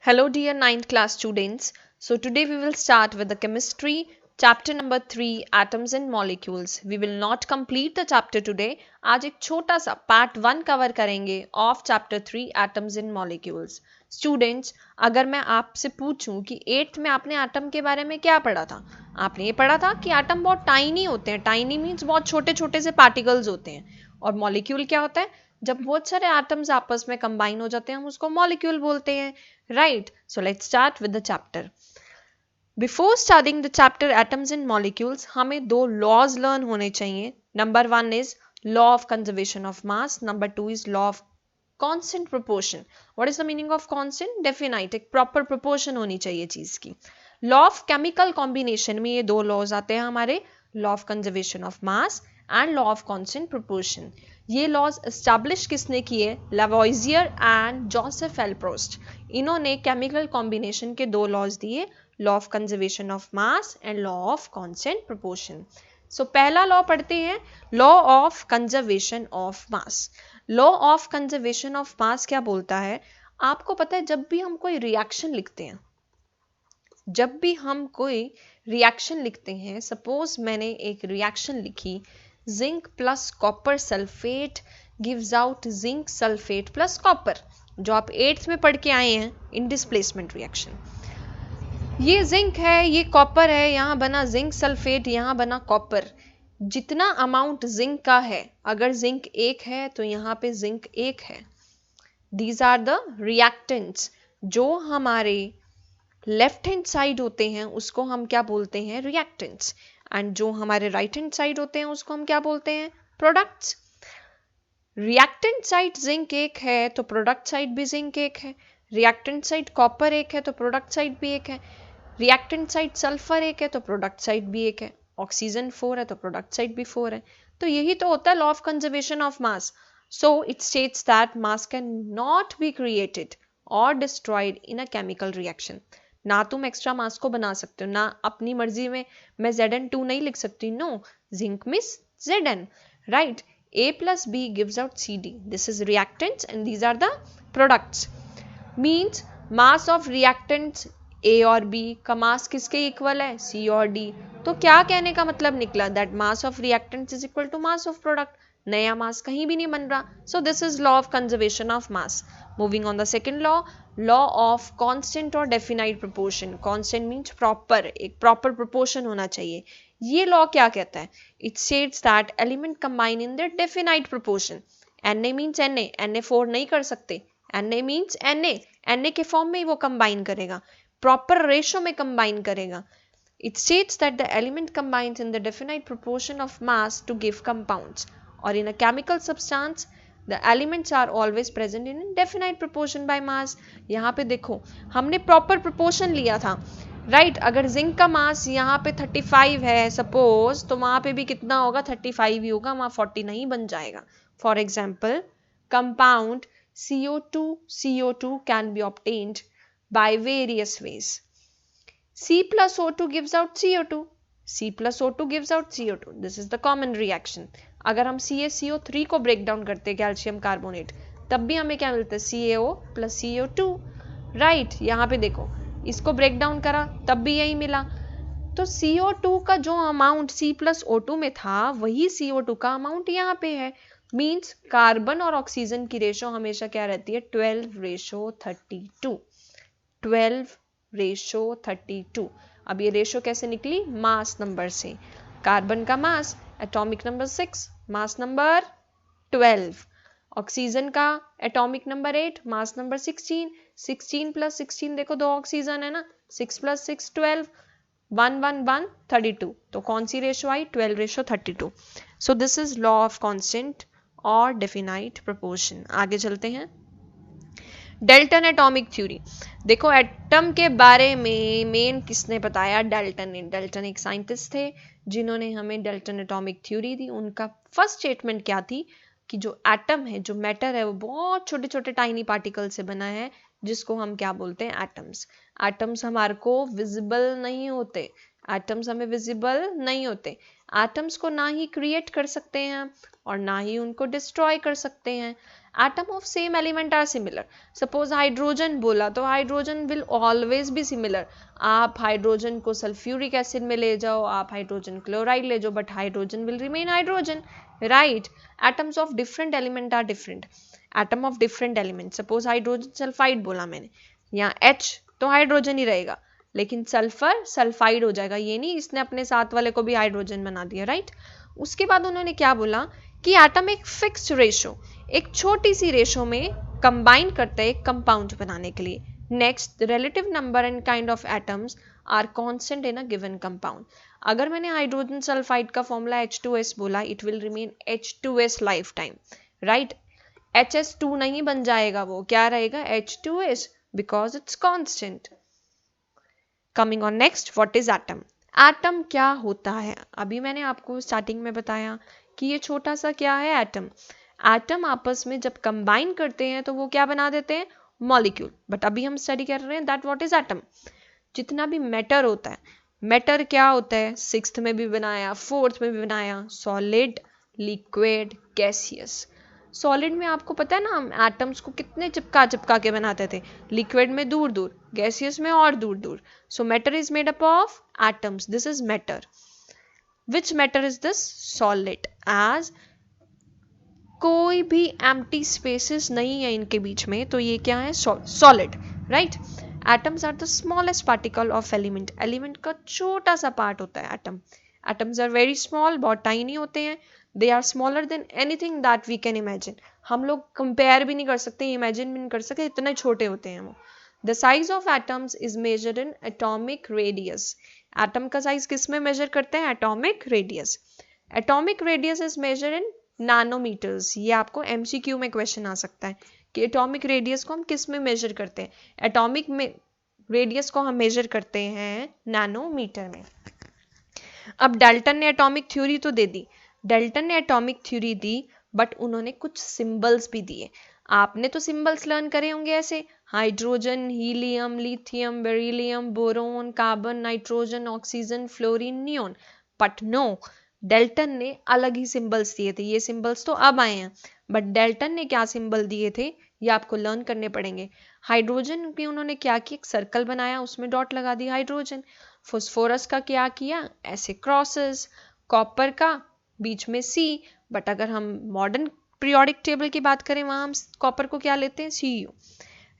Hello dear 9th class students. So today we will start with the chemistry chapter number 3 atoms and molecules. We will not complete the chapter today. आज एक छोटा सा part 1 cover करेंगे of chapter 3 atoms and molecules. Students, अगर मैं आपसे पूछूं कि 8th में आपने एटम के बारे में क्या पढ़ा था, आपने ये पढ़ा था कि एटम बहुत टाइनी होते हैं. टाइनी मीन्स बहुत छोटे छोटे से पार्टिकल्स होते हैं. और मॉलिक्यूल क्या होता है? जब बहुत सारे एटम्स आपस में कंबाइन हो जाते हैं हम उसको मॉलिक्यूल बोलते हैं. Right, so let's start with the chapter. Before starting the chapter atoms and molecules, हमें दो laws learn होने चाहिए. Number 1 is law of conservation of mass. Number 2 is law of constant proportion. What is the meaning of constant? Definite, एक proper proportion होनी चाहिए चीज की. Law of chemical combination में ये दो laws आते हैं हमारे, law of conservation of mass and law of constant proportion. ये लॉज एस्टैब्लिश किसने किए? लवॉइजियर एंड जोसेफ एल्प्रोस्ट. इन्होंने केमिकल कॉम्बिनेशन के दो लॉज दिए, law of conservation of mass and law of constant proportion. So पहला लॉ पढ़ते हैं, law of conservation of mass. Law of conservation of mass क्या बोलता है? आपको पता है जब भी हम कोई रिएक्शन लिखते हैं, जब भी हम कोई रिएक्शन लिखते हैं, सपोज मैंने एक रिएक्शन लिखी, zinc plus copper sulphate gives out zinc sulphate plus copper, जो आप 8th में पढ़ के आए हैं इन डिस्प्लेसमेंट रिएक्शन. ये जिंक है, ये कॉपर है, यहां बना जिंक सल्फेट, यहां बना कॉपर. जितना अमाउंट जिंक का है, अगर जिंक 1 है तो यहां पे जिंक 1 है. These are the reactants. जो हमारे लेफ्ट हैंड साइड होते हैं उसको हम क्या बोलते हैं? रिएक्टेंट्स. एंड जो हमारे राइट हैंड साइड होते हैं उसको हम क्या बोलते हैं? प्रोडक्ट्स. रिएक्टेंट साइड जिंक 1 है तो प्रोडक्ट साइड भी जिंक 1 है. रिएक्टेंट साइड कॉपर 1 है तो प्रोडक्ट साइड भी 1 है. रिएक्टेंट साइड सल्फर 1 है तो प्रोडक्ट साइड भी 1 है. ऑक्सीजन 4 है तो प्रोडक्ट साइड भी 4 है. तो यही तो होता है law of conservation of mass. So it states that mass can not be created और destroyed in a chemical reaction. ना तुम एक्स्ट्रा मास को बना सकते हो, ना अपनी मर्जी में मैं Zn2 नहीं लिख सकती. No, zinc miss Zn, right. A plus B gives out Cd. This is reactants and these are the products. Means mass of reactants A और B का मास किसके इक्वल है? C और D. तो क्या कहने का मतलब निकला? That mass of reactants is equal to mass of product. नया मास कहीं भी नहीं बन रहा. So this is law of conservation of mass. Moving on the second law, law of constant और definite proportion. Constant means proper, एक proper proportion होना चाहिए. ये लॉ क्या कहता है? It states that element combine in their definite proportion. Na means Na4 नहीं कर सकते. Na मीन्स Na के फॉर्म में ही वो कंबाइन करेगा, प्रॉपर रेशो में कंबाइन करेगा. It states that the element combines in the definite proportion of mass to give compounds. और in a chemical substance the elements are always present in definite proportion by mass. यहाँ पे देखो हमने proper proportion लिया था, right. अगर zinc का मास यहाँ पे 35 है सपोज, तो वहां पे भी कितना होगा? 35 ही होगा, वहां 40 नहीं बन जाएगा. For example, compound CO2 can be obtained by various ways. C plus O2 gives out CO2. C plus O2 gives out CO2. This is the common reaction. अगर हम CaCO3 को ब्रेक डाउन करते कैल्शियम कार्बोनेट, तब भी हमें क्या मिलता है? CaO plus CO2, right. यहाँ पे देखो, इसको ब्रेक डाउन करा तब भी यही मिला. तो CO2 का जो अमाउंट C plus O2 में था वही CO2 का अमाउंट यहाँ पे है. मीन्स कार्बन और ऑक्सीजन की रेशो हमेशा क्या रहती है? 12:32. 12:32. अब ये रेशो कैसे निकली? मास नंबर से. कार्बन का mass atomic number 6, mass number 12. Oxygen का atomic number 8, mass number 16. 16 plus 16 देखो, 2 ऑक्सीजन है ना. 6 प्लस 6 12. 1 1 1 32. तो कौन सी रेशो आई? 12:32. So this is law of constant और डेफिनाइट प्रोपोर्शन. आगे चलते हैं. Dalton atomic theory. देखो एटम के बारे में मेन किसने बताया? डेल्टन ने. डेल्टन एक साइंटिस्ट थे जिन्होंने हमें डेल्टन एटॉमिक थ्योरी दी. उनका फर्स्ट स्टेटमेंट क्या थी? कि जो एटम है, जो मैटर है, वो बहुत छोटे छोटे टाइनी पार्टिकल से बना है, जिसको हम क्या बोलते हैं? एटम्स. एटम्स हमारे को विजिबल नहीं होते. एटम्स हमें विजिबल नहीं होते. एटम्स को ना ही क्रिएट कर सकते हैं और ना ही उनको डिस्ट्रॉय कर सकते हैं। Atom of same element are similar. Suppose hydrogen बोला तो hydrogen will always be similar. आप हाइड्रोजन को सल्फ्यूरिक एसिड में ले जाओ, आप हाइड्रोजन क्लोराइड ले जाओ, but hydrogen will remain hydrogen, right. Atoms of different element are different. Atom of different element, suppose hydrogen sulphide बोला मैंने, यहाँ H तो हाइड्रोजन ही रहेगा, लेकिन सल्फर सल्फाइड हो जाएगा, ये नहीं इसने अपने साथ वाले को भी हाइड्रोजन बना दिया, राइट। उसके बाद उन्होंने क्या बोला कि एटम एक फिक्स्ड रेशो, एक छोटी सी रेशो में कंबाइन करते हैं एक कंपाउंड बनाने के लिए। Next, the relative number and kind of atoms are constant in a given compound. अगर मैंने हाइड्रोजन सल्फाइड का फॉर्मूला H2S बोला, it will remain H2S life time, right. HS2 नहीं बन जाएगा, वो क्या रहेगा H2S, because it's constant. Coming on next, what is atom. Atom क्या होता है? अभी मैंने आपको स्टार्टिंग में बताया कि ये छोटा सा क्या है, एटम। एटम आपस में जब कंबाइन करते हैं तो वो क्या बना देते हैं, मॉलिक्यूल। बट अभी हम स्टडी कर रहे हैं दैट व्हाट इज एटम। जितना भी मैटर होता है, मैटर क्या होता है, सिक्स्थ में भी बनाया, फोर्थ में भी बनाया, सॉलिड, लिक्विड, गैसियस। सॉलिड में आपको पता है ना, हम एटम्स को कितने चिपका चिपका के बनाते थे, लिक्विड में दूर दूर, गैसियस में और दूर दूर। So matter is made up of atoms, this is matter. Which matter is this, solid. As कोई भी एम्प्टी स्पेसेस नहीं है इनके बीच में, तो ये क्या है, solid, right. Atoms are the smallest particle of element. Element का छोटा सा पार्ट होता है atom. Atoms are very small, बहुत टाइनी होते हैं। They are smaller than anything that we can imagine. हम लोग कंपेयर भी नहीं कर सकते, इमेजिन भी नहीं कर सकते, इतने छोटे होते हैं वो। The size of atoms is measured in atomic radius. Atom का साइज किस में मेजर करते हैं, atomic radius. Atomic radius is measured in nanometres. ये आपको MCQ में क्वेश्चन आ सकता है कि एटॉमिक रेडियस को हम किस में मेजर करते हैं। एटॉमिक में रेडियस को हम मेजर करते हैं नैनोमीटर में। अब डाल्टन ने एटॉमिक थ्योरी तो दे दी, डाल्टन ने एटॉमिक थ्योरी दी, बट उन्होंने कुछ सिंबल्स भी दिए। आपने तो सिंबल्स लर्न करे होंगे ऐसे, hydrogen, helium, lithium, beryllium, boron, carbon, nitrogen, oxygen, fluorine, neon. But no, Dalton ने अलग ही सिंबल्स दिए थे। ये सिंबल्स तो अब आए हैं, बट डाल्टन ने क्या सिंबल दिए थे ये आपको लर्न करने पड़ेंगे। हाइड्रोजन की उन्होंने क्या किया, एक सर्कल बनाया, उसमें डॉट लगा दी हाइड्रोजन। फॉस्फोरस का क्या किया, ऐसे क्रॉसेस। कॉपर का बीच में C, बट अगर हम मॉडर्न पीरियोडिक टेबल की बात करें वहां हम कॉपर को क्या लेते हैं, Cu,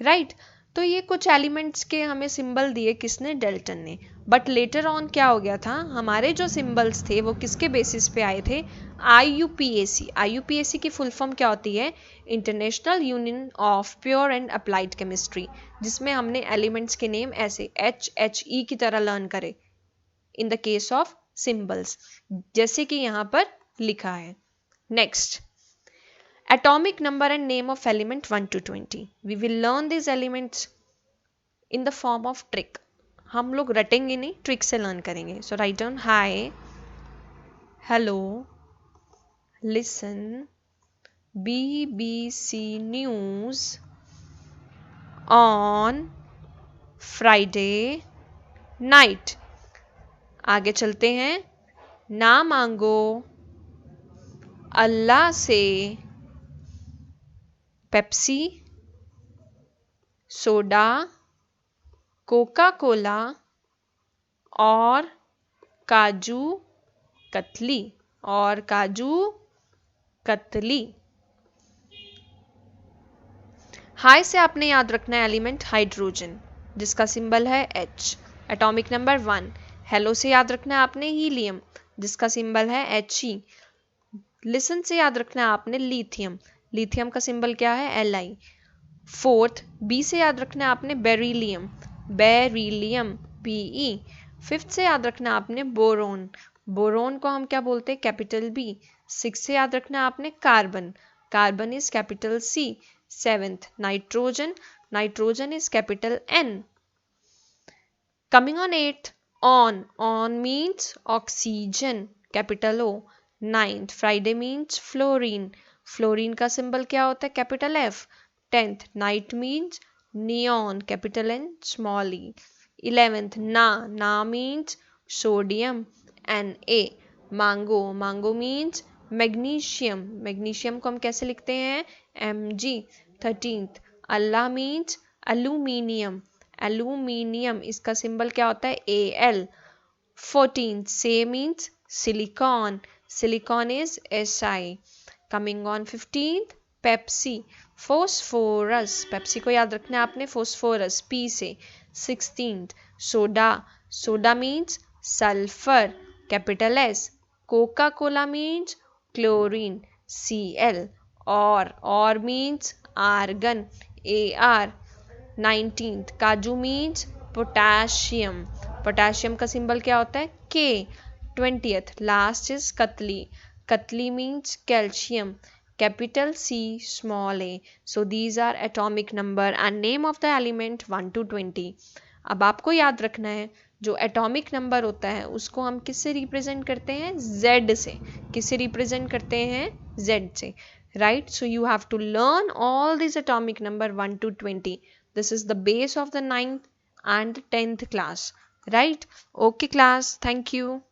राइट। तो ये कुछ एलिमेंट्स के हमें सिंबल दिए किसने, डाल्टन ने। बट लेटर ऑन क्या हो गया था, हमारे जो सिंबल्स थे वो किसके बेसिस पे आए थे, IUPAC। IUPAC की फुल फॉर्म क्या होती है, international union of pure and applied chemistry, जिसमें हमने एलिमेंट्स के नेम ऐसे HHE की तरह लर्न करे in the case of symbols, जैसे कि यहां पर लिखा है। Next, atomic number and name of element 1 to 20. We will learn these elements in the form of trick. हम लोग रटेंगे नहीं, ट्रिक से लर्न करेंगे। So write down hi, hello, listen, BBC news on Friday night. आगे चलते हैं, ना मांगो अल्लाह से पेप्सी, सोडा, कोका कोला और काजू कतली, और काजू कतली। हाई से आपने याद रखना है एलिमेंट हाइड्रोजन, जिसका सिंबल है H, एटॉमिक नंबर 1। हेलो से याद रखना है आपने हीलियम, जिसका सिंबल है He। लिसन से याद रखना है आपने लिथियम, लिथियम का सिंबल क्या है, Li। फोर्थ, बी से याद रखना है आपने बेरिलियम, बेरिलियम, Be। फिफ्थ से याद रखना है आपने बोरोन, बोरोन को हम क्या बोलते हैं, कैपिटल B। सिक्स से याद रखना है आपने carbon, carbon is capital C। Seventh, nitrogen, nitrogen is capital N। Coming on eighth, on means oxygen, capital O। Ninth, Friday means fluorine, fluorine का सिंबल क्या होता है, capital F। 10th, night means neon, capital N, small e। 11th, na means sodium, Na। mango, mango means magnesium, magnesium को हम कैसे लिखते हैं, Mg. 13th, अल्लाह means aluminium, aluminium इसका सिंबल क्या होता है, Al. 14th, say means silicon, silicon is Si. Coming on 15th, Pepsi, phosphorus, Pepsi को याद रखना है आपने, phosphorus, P से. 16th, soda, soda means sulfur, capital S. Coca Cola means chlorine, Cl. Or means argon, Ar. 19th, काजू means potassium, potassium का symbol क्या होता है, K. 20th, last is katli, katli means calcium, capital C small a. So these are atomic number and name of the element 1 to 20. अब आपको याद रखना है जो एटॉमिक नंबर होता है उसको हम किससे रिप्रेजेंट करते हैं, Z से. किससे रिप्रेजेंट करते हैं, Z से, right? So you have to learn all these atomic number 1 to 20. This is the base of the 9th and 10th class, right? Okay class, thank you.